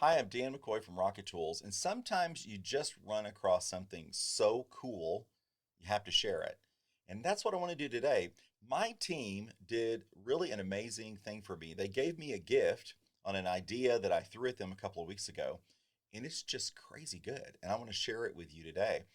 Hi, I'm Dan McCoy from Rocket Tools, and sometimes you just run across something so cool, you have to share it. And that's what I want to do today. My team did really an amazing thing for me. They gave me a gift on an idea that I threw at them a couple of weeks ago, and it's just crazy good. And I want to share it with you today.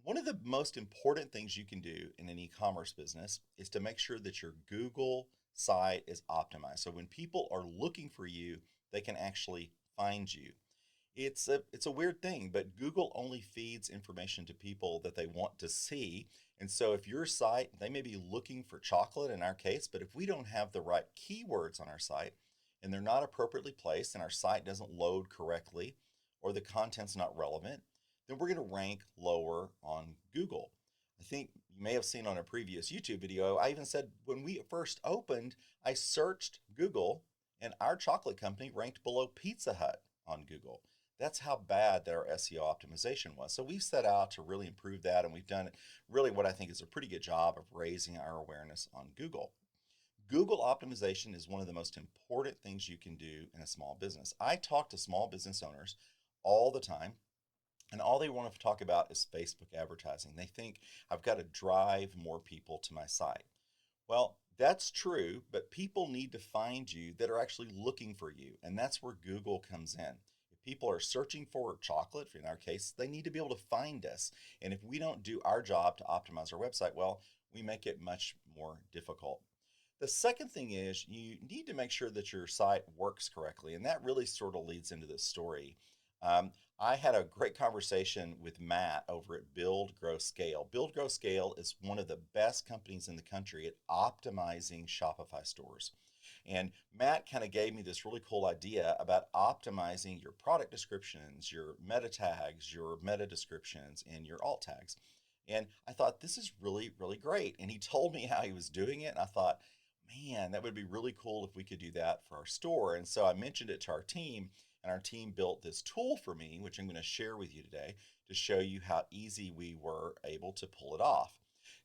One of the most important things you can do in an e-commerce business is to make sure that your Google site is optimized. So when people are looking for you, they can actually find you. It's a weird thing, but Google only feeds information to people that they want to see. And so if your site, they may be looking for chocolate in our case, but if we don't have the right keywords on our site and they're not appropriately placed and our site doesn't load correctly or the content's not relevant, then we're going to rank lower on Google. I think you may have seen on a previous YouTube video, I even said when we first opened, I searched Google and our chocolate company ranked below Pizza Hut on Google. That's how bad that our SEO optimization was. So we've set out to really improve that, and we've done really what I think is a pretty good job of raising our awareness on Google. Google optimization is one of the most important things you can do in a small business. I talk to small business owners all the time, and all they want to talk about is Facebook advertising. They think I've got to drive more people to my site. Well, that's true, but people need to find you that are actually looking for you, and that's where Google comes in. If people are searching for chocolate, in our case, they need to be able to find us. And if we don't do our job to optimize our website, well, we make it much more difficult. The second thing is you need to make sure that your site works correctly, and that really sort of leads into this story. Um, I had a great conversation with Matt over at Build, Grow, Scale. Build, Grow, Scale is one of the best companies in the country at optimizing Shopify stores. And Matt kind of gave me this really cool idea about optimizing your product descriptions, your meta tags, your meta descriptions, and your alt tags. And I thought, this is really, really great. And he told me how he was doing it. And I thought, man, that would be really cool if we could do that for our store. And so I mentioned it to our team, and our team built this tool for me, which I'm going to share with you today to show you how easy we were able to pull it off.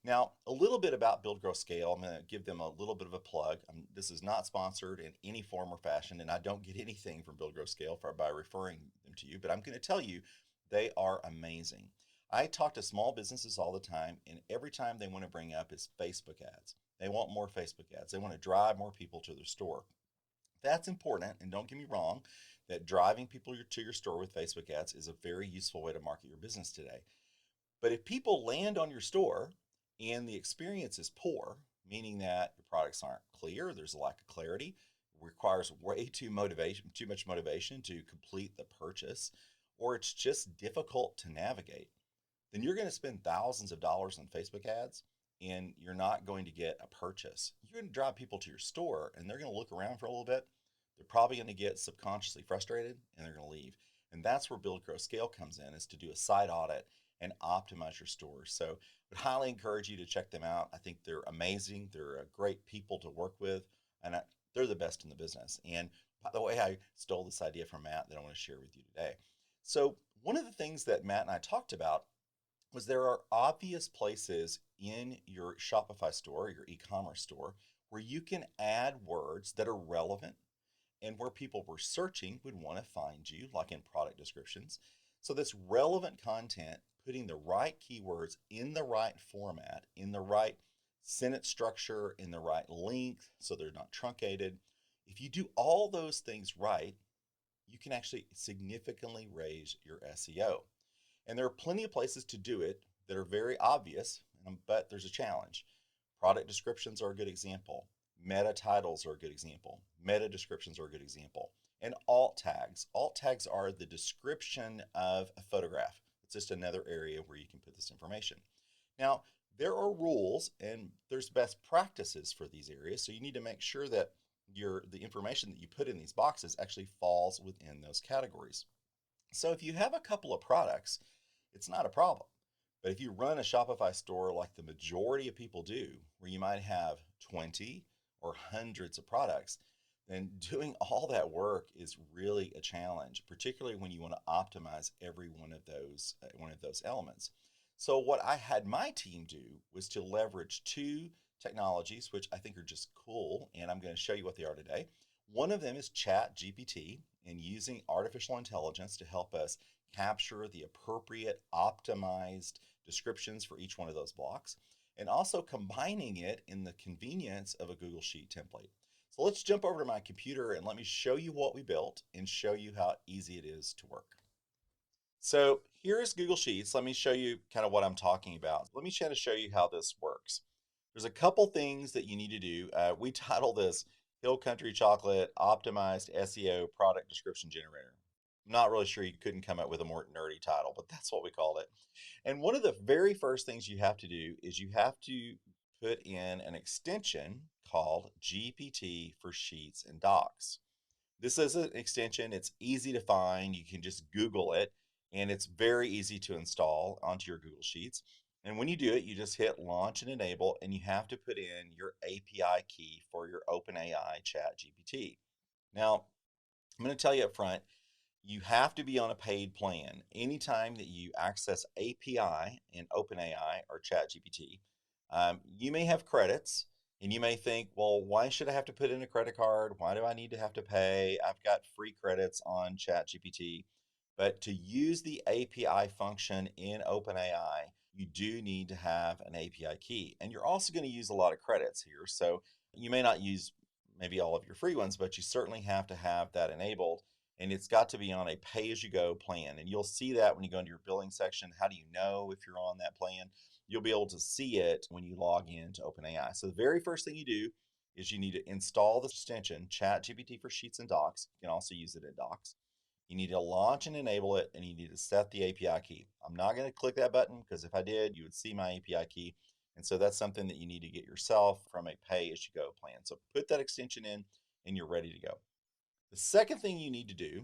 Now, a little bit about Build, Grow, Scale. I'm going to give them a little bit of a plug. This is not sponsored in any form or fashion, and I don't get anything from Build, Grow, Scale by referring them to you, but I'm going to tell you they are amazing. I talk to small businesses all the time, and every time they want to bring up is Facebook ads. They want more Facebook ads. They want to drive more people to their store. That's important, and don't get me wrong, that driving people to your store with Facebook ads is a very useful way to market your business today. But if people land on your store and the experience is poor, meaning that your products aren't clear, there's a lack of clarity, requires way too much motivation to complete the purchase, or it's just difficult to navigate, then you're going to spend thousands of dollars on Facebook ads and you're not going to get a purchase. You're going to drive people to your store and they're going to look around for a little bit. They're probably going to get subconsciously frustrated and they're going to leave. And that's where Build, Grow, Scale comes in, is to do a site audit and optimize your stores. So I would highly encourage you to check them out. I think they're amazing. They're great people to work with, and they're the best in the business. And by the way, I stole this idea from Matt that I want to share with you today. So one of the things that Matt and I talked about was there are obvious places in your Shopify store, your e-commerce store, where you can add words that are relevant and where people were searching would want to find you, like in product descriptions. So this relevant content, putting the right keywords in the right format, in the right sentence structure, in the right length, so they're not truncated. If you do all those things right, you can actually significantly raise your SEO. And there are plenty of places to do it that are very obvious, but there's a challenge. Product descriptions are a good example. Meta titles are a good example. Meta descriptions are a good example. And alt tags. Alt tags are the description of a photograph. It's just another area where you can put this information. Now, there are rules and there's best practices for these areas. So you need to make sure that the information that you put in these boxes actually falls within those categories. So if you have a couple of products, it's not a problem. But if you run a Shopify store like the majority of people do, where you might have 20 or hundreds of products, then doing all that work is really a challenge, particularly when you want to optimize every one of those elements. So what I had my team do was to leverage two technologies, which I think are just cool, and I'm going to show you what they are today. One of them is ChatGPT and using artificial intelligence to help us capture the appropriate optimized descriptions for each one of those blocks, and also combining it in the convenience of a Google Sheet template. So let's jump over to my computer and let me show you what we built and show you how easy it is to work. So here's Google Sheets. Let me show you kind of what I'm talking about. Let me try to show you how this works. There's a couple things that you need to do. We title this Hill Country Chocolate Optimized SEO Product Description Generator. I'm not really sure you couldn't come up with a more nerdy title, but that's what we called it. And one of the very first things you have to do is you have to put in an extension called GPT for Sheets and Docs. This is an extension. It's easy to find. You can just Google it, and it's very easy to install onto your Google Sheets. And when you do it, you just hit launch and enable, and you have to put in your API key for your OpenAI ChatGPT. Now, I'm going to tell you up front, you have to be on a paid plan. Anytime that you access API in OpenAI or ChatGPT, you may have credits, and you may think, well, why should I have to put in a credit card? Why do I need to have to pay? I've got free credits on ChatGPT. But to use the API function in OpenAI, you do need to have an API key. And you're also going to use a lot of credits here. So you may not use maybe all of your free ones, but you certainly have to have that enabled. And it's got to be on a pay-as-you-go plan. And you'll see that when you go into your billing section. How do you know if you're on that plan? You'll be able to see it when you log in to OpenAI. So the very first thing you do is you need to install the extension ChatGPT for Sheets and Docs. You can also use it in Docs. You need to launch and enable it, and you need to set the API key. I'm not going to click that button because if I did, you would see my API key. And so that's something that you need to get yourself from a pay-as-you-go plan. So put that extension in, and you're ready to go. The second thing you need to do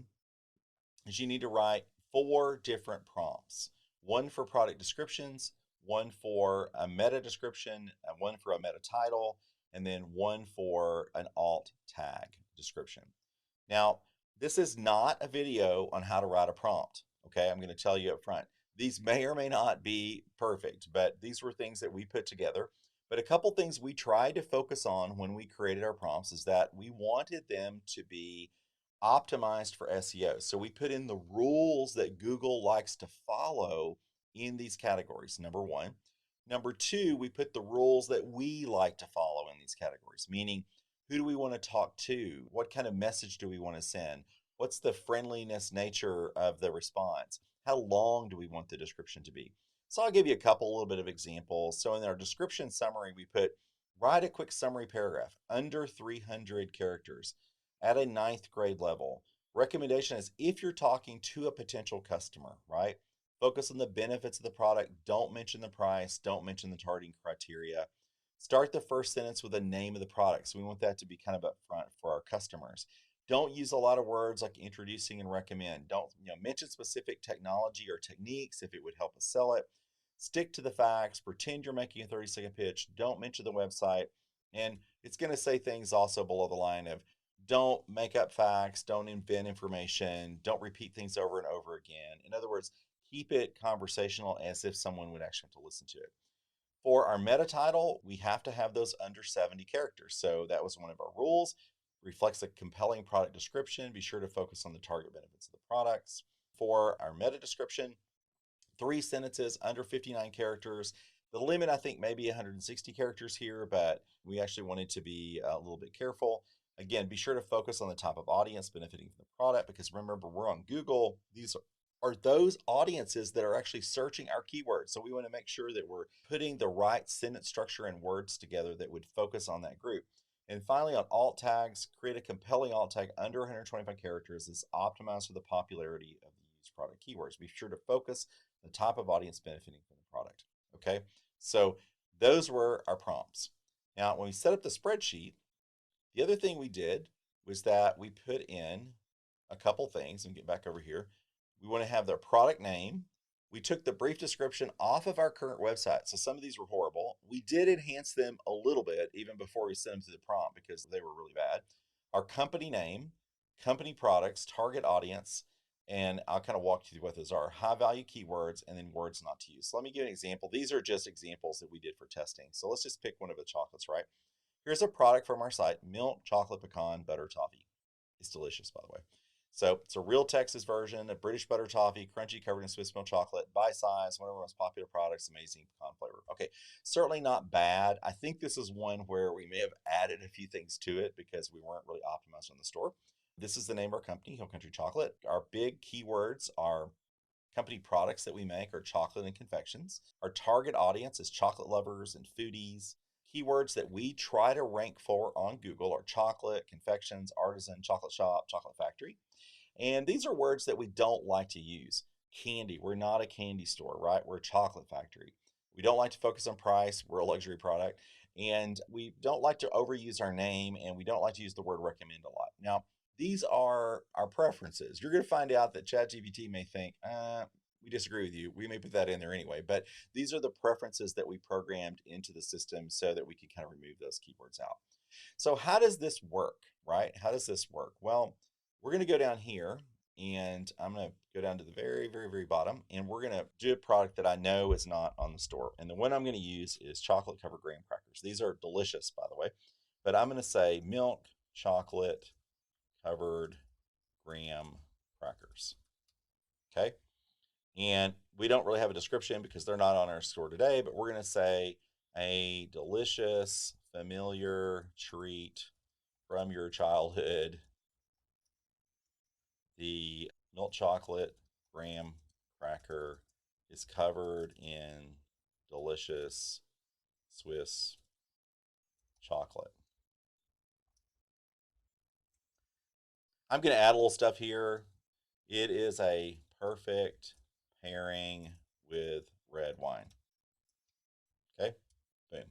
is you need to write 4 different prompts. One for product descriptions, one for a meta description, one for a meta title, and then one for an alt tag description. Now, this is not a video on how to write a prompt, okay? I'm going to tell you up front. These may or may not be perfect, but these were things that we put together. But a couple things we tried to focus on when we created our prompts is that we wanted them to be optimized for SEO. So we put in the rules that Google likes to follow in these categories, number one. Number two, we put the rules that we like to follow in these categories, meaning who do we want to talk to? What kind of message do we want to send? What's the friendliness nature of the response? How long do we want the description to be? So I'll give you a little bit of examples. So in our description summary, we put write a quick summary paragraph under 300 characters at a 9th grade level. Recommendation is if you're talking to a potential customer, right? Focus on the benefits of the product. Don't mention the price. Don't mention the targeting criteria. Start the first sentence with the name of the product. So we want that to be kind of up front for our customers. Don't use a lot of words like introducing and recommend. Don't mention specific technology or techniques if it would help us sell it. Stick to the facts. Pretend you're making a 30-second pitch. Don't mention the website. And it's going to say things also below the line of don't make up facts, don't invent information, don't repeat things over and over again. In other words, keep it conversational as if someone would actually have to listen to it. For our meta title, we have to have those under 70 characters. So that was one of our rules. Reflects a compelling product description. Be sure to focus on the target benefits of the products. For our meta description, 3 sentences under 59 characters. The limit, I think, may be 160 characters here, but we actually wanted to be a little bit careful. Again, be sure to focus on the type of audience benefiting from the product because remember, we're on Google. These are those audiences that are actually searching our keywords. So we want to make sure that we're putting the right sentence structure and words together that would focus on that group. And finally, on alt tags, create a compelling alt tag under 125 characters that's optimized for the popularity of the used product keywords. Be sure to focus the type of audience benefiting from the product. Okay, so those were our prompts. Now, when we set up the spreadsheet, the other thing we did was that we put in a couple things, and get back over here. We want to have their product name. We took the brief description off of our current website. So some of these were horrible. We did enhance them a little bit even before we sent them to the prompt because they were really bad. Our company name, company products, target audience, and I'll kind of walk you through what those are. High value keywords and then words not to use. So let me give an example. These are just examples that we did for testing. So let's just pick one of the chocolates, right? Here's a product from our site, milk chocolate pecan butter toffee. It's delicious, by the way. So it's a real Texas version of British butter toffee, crunchy, covered in Swiss milk chocolate, by size, one of our most popular products, amazing pecan flavor. Okay, certainly not bad. I think this is one where we may have added a few things to it because we weren't really optimized on the store. This is the name of our company, Hill Country Chocolate. Our big keywords are company products that we make are chocolate and confections. Our target audience is chocolate lovers and foodies. Keywords that we try to rank for on Google are chocolate, confections, artisan, chocolate shop, chocolate factory. And these are words that we don't like to use. Candy, we're not a candy store, right? We're a chocolate factory. We don't like to focus on price. We're a luxury product. And we don't like to overuse our name, and we don't like to use the word recommend a lot. Now, these are our preferences. You're going to find out that ChatGPT may think, we disagree with you. We may put that in there anyway, but these are the preferences that we programmed into the system so that we can kind of remove those keywords out. So how does this work, right? How does this work? Well, we're going to go down here, and I'm going to go down to the very, very, very bottom, and we're going to do a product that I know is not on the store. And the one I'm going to use is chocolate covered graham crackers. These are delicious, by the way, but I'm going to say milk chocolate covered graham crackers. Okay. And we don't really have a description because they're not on our store today, but we're going to say a delicious, familiar treat from your childhood. The milk chocolate graham cracker is covered in delicious Swiss chocolate. I'm going to add a little stuff here. It is a perfect pairing with red wine. Okay, boom.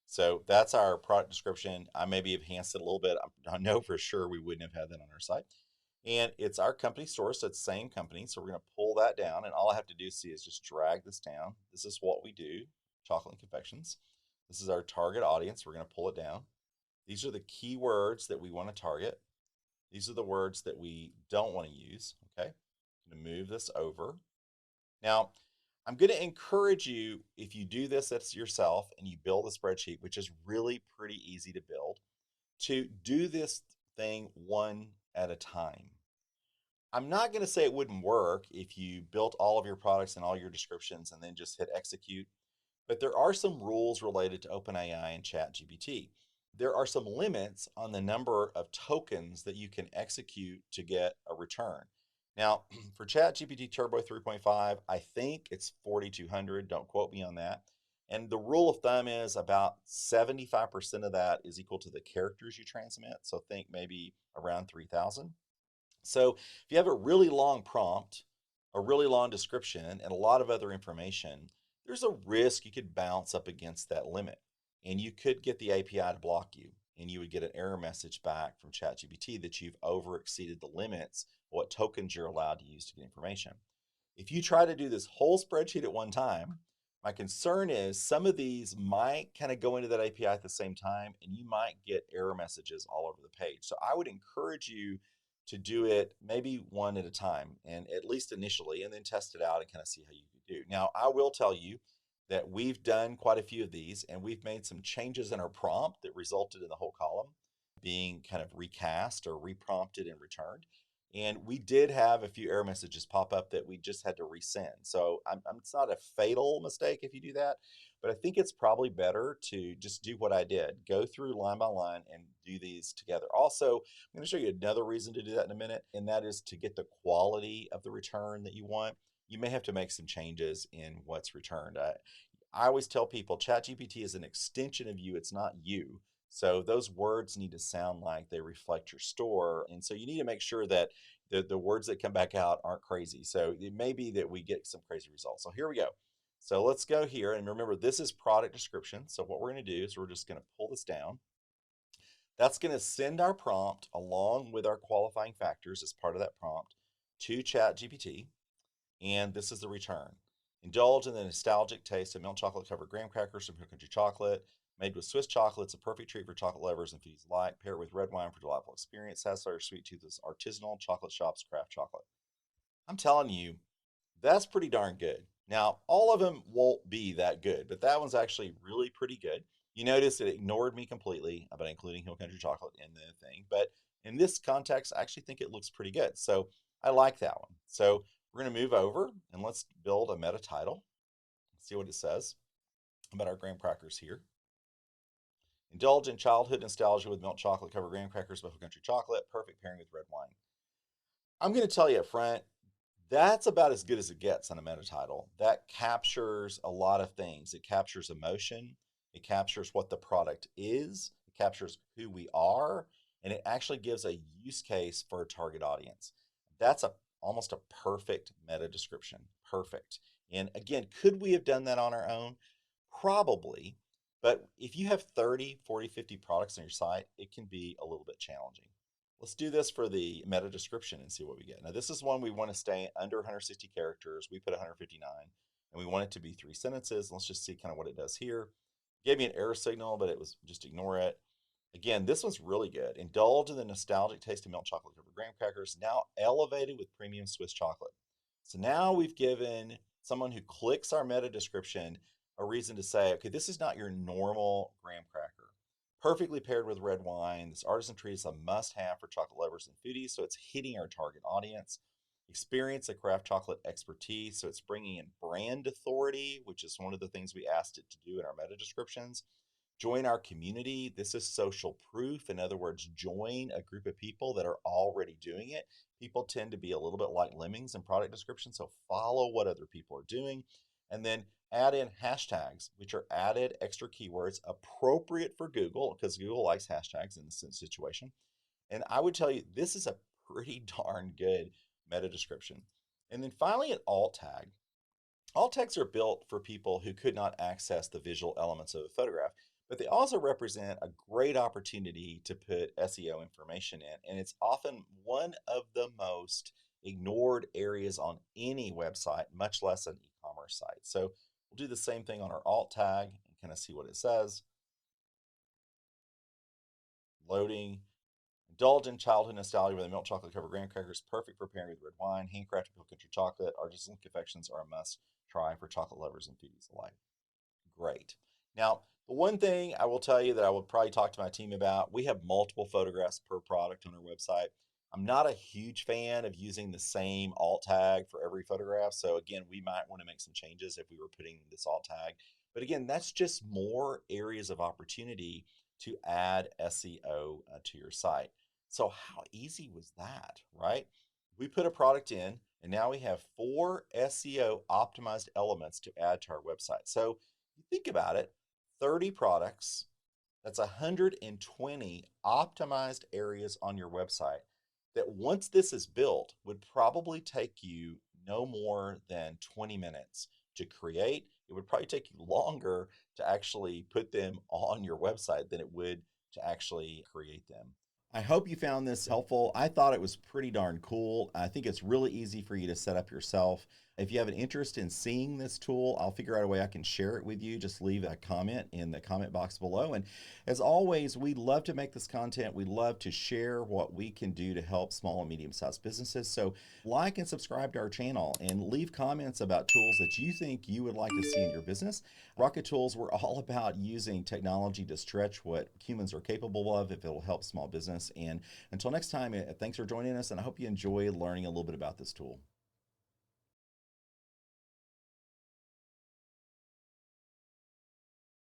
So that's our product description. I maybe enhanced it a little bit. I know for sure we wouldn't have had that on our site. And it's our company store, so it's the same company. So we're going to pull that down, and all I have to do is just drag this down. This is what we do, chocolate and confections. This is our target audience. We're going to pull it down. These are the keywords that we want to target. These are the words that we don't want to use, okay? I'm going to move this over. Now, I'm going to encourage you, if you do this yourself and you build a spreadsheet, which is really pretty easy to build, to do this thing one at a time. I'm not going to say it wouldn't work if you built all of your products and all your descriptions and then just hit execute, but there are some rules related to OpenAI and ChatGPT. There are some limits on the number of tokens that you can execute to get a return. Now, for ChatGPT Turbo 3.5, I think it's 4,200. Don't quote me on that. And the rule of thumb is about 75% of that is equal to the characters you transmit. So think maybe around 3,000. So if you have a really long prompt, a really long description, and a lot of other information, there's a risk you could bounce up against that limit. And you could get the API to block you. And you would get an error message back from ChatGPT that you've over exceeded the limits of what tokens you're allowed to use to get information. If you try to do this whole spreadsheet at one time, my concern is some of these might kind of go into that API at the same time, and you might get error messages all over the page. So I would encourage you to do it maybe one at a time, and at least initially, and then test it out and kind of see how you do. Now, I will tell you that we've done quite a few of these, and we've made some changes in our prompt that resulted in the whole column being kind of recast or reprompted and returned. And we did have a few error messages pop up that we just had to resend. So it's not a fatal mistake if you do that, but I think it's probably better to just do what I did. Go through line by line and do these together. Also, I'm going to show you another reason to do that in a minute, and that is to get the quality of the return that you want. You may have to make some changes in what's returned. I always tell people ChatGPT is an extension of you. It's not you. So those words need to sound like they reflect your store. And so you need to make sure that the words that come back out aren't crazy. So it may be that we get some crazy results. So here we go. So let's go here. And remember, this is product description. So what we're going to do is we're just going to pull this down. That's going to send our prompt along with our qualifying factors as part of that prompt to ChatGPT. And this is the return. Indulge in the nostalgic taste of milk chocolate covered graham crackers from Hill Country Chocolate. Made with Swiss chocolate, it's a perfect treat for chocolate lovers and foodies alike. Pair it with red wine for delightful experience. Satisfy your sweet tooth with artisanal chocolate shop's craft chocolate. I'm telling you, that's pretty darn good. Now, all of them won't be that good, but that one's actually really pretty good. You notice it ignored me completely about including Hill Country Chocolate in the thing, but In this context, I actually think it looks pretty good. So I like that one. So we're going to move over and let's build a meta title. See what it says about our graham crackers here. Indulge in childhood nostalgia with milk chocolate covered graham crackers, buffalo country chocolate, perfect pairing with red wine. I'm going to tell you up front, that's about as good as it gets on a meta title. That captures a lot of things. It captures emotion, it captures what the product is, it captures who we are, and it actually gives a use case for a target audience. That's almost a perfect meta description. Perfect. And again, could we have done that on our own? Probably. But if you have 30, 40, 50 products on your site, it can be a little bit challenging. Let's do this for the meta description and see what we get. Now, this is one we want to stay under 160 characters. We put 159, and we want it to be 3 sentences. Let's just see kind of what it does here. It gave me an error signal, but it was just ignore it. Again, this one's really good. Indulge in the nostalgic taste of milk chocolate covered graham crackers, now elevated with premium Swiss chocolate. So now we've given someone who clicks our meta description a reason to say, okay, this is not your normal graham cracker. Perfectly paired with red wine. This artisan treat is a must-have for chocolate lovers and foodies, so it's hitting our target audience. Experience the craft chocolate expertise, so it's bringing in brand authority, which is one of the things we asked it to do in our meta descriptions. Join our community. This is social proof. In other words, join a group of people that are already doing it. People tend to be a little bit like lemmings in product description, so follow what other people are doing. And then add in hashtags, which are added extra keywords appropriate for Google, because Google likes hashtags in this situation. And I would tell you, this is a pretty darn good meta description. And then finally, an alt tag. Alt tags are built for people who could not access the visual elements of a photograph, but they also represent a great opportunity to put SEO information in. And it's often one of the most ignored areas on any website, much less an e-commerce site. So we'll do the same thing on our alt tag and kind of see what it says. Loading. Indulge in childhood nostalgia with a milk chocolate covered graham crackers, perfect for pairing with red wine. Handcrafted Hill Country chocolate. Artisan confections are a must try for chocolate lovers and foodies alike. Great. Now, the one thing I will tell you that I would probably talk to my team about, we have multiple photographs per product on our website. I'm not a huge fan of using the same alt tag for every photograph. So again, we might want to make some changes if we were putting this alt tag. But again, that's just more areas of opportunity to add SEO to your site. So how easy was that, right? We put a product in, and now we have 4 SEO optimized elements to add to our website. So you think about it, 30 products, that's 120 optimized areas on your website that once this is built would probably take you no more than 20 minutes to create. It would probably take you longer to actually put them on your website than it would to actually create them. I hope you found this helpful. I thought it was pretty darn cool. I think it's really easy for you to set up yourself. If you have an interest in seeing this tool, I'll figure out a way I can share it with you. Just leave a comment in the comment box below. And as always, we love to make this content. We love to share what we can do to help small and medium-sized businesses. So like and subscribe to our channel and leave comments about tools that you think you would like to see in your business. Rocket Tools, we're all about using technology to stretch what humans are capable of if it'll help small business. And until next time, thanks for joining us, and I hope you enjoy learning a little bit about this tool.